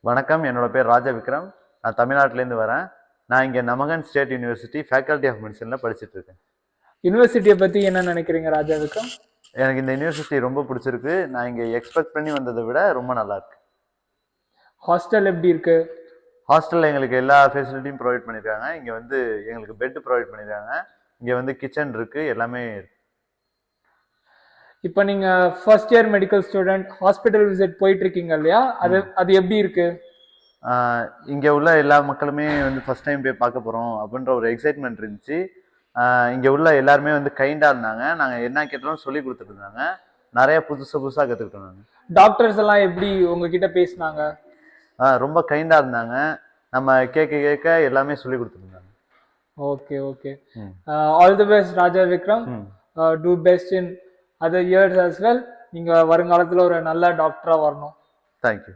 வணக்கம், என்னோட பேர் ராஜா விக்ரம். நான் தமிழ்நாட்டிலேருந்து வரேன். நான் இங்கே நமகன் ஸ்டேட் யூனிவர்சிட்டி ஃபேக்கல்டி ஆஃப் மெடிசனில் படிச்சுட்டு இருக்கேன். யூனிவர்சிட்டியை பற்றி என்ன நினைக்கிறீங்க ராஜா விக்ரம்? எனக்கு இந்த யூனிவர்சிட்டி ரொம்ப பிடிச்சிருக்கு. நான் இங்கே எக்ஸ்பெக்ட் பண்ணி வந்ததை விட ரொம்ப நல்லா இருக்கு. ஹாஸ்டல் எப்படி இருக்கு? ஹாஸ்டலில் எங்களுக்கு எல்லா ஃபெசிலிட்டியும் ப்ரொவைட் பண்ணியிருக்காங்க. இங்கே வந்து எங்களுக்கு பெட் ப்ரொவைட் பண்ணியிருக்காங்க. இங்கே வந்து கிச்சன் இருக்குது, எல்லாமே இருக்கு. இப்போ நீங்கள் first year medical student hospital visit போயிட்டு இருக்கீங்க இல்லையா? அது எப்படி இருக்கு? இங்கே உள்ள எல்லா மக்களுமே வந்து ஃபர்ஸ்ட் டைம் போய் பார்க்க போகிறோம் அப்படின்ற ஒரு எக்ஸைட்மெண்ட் இருந்துச்சு. இங்கே உள்ள எல்லாருமே வந்து கைண்டாக இருந்தாங்க. நாங்கள் என்ன கேட்டாலும் சொல்லி கொடுத்துட்டு இருந்தாங்க. நிறைய புதுசாக கற்றுக்கிட்டோம். நாங்கள் டாக்டர்ஸ் எல்லாம் எப்படி உங்ககிட்ட பேசினாங்க? ரொம்ப கைண்டாக இருந்தாங்க. நம்ம கேட்க எல்லாமே சொல்லி கொடுத்துருந்தாங்க. Okay okay. All the best Raja Vikram. Do best in other years as well. நீங்கள் வருங்காலத்தில் ஒரு நல்ல டாக்டராக வரணும். தேங்க்யூ.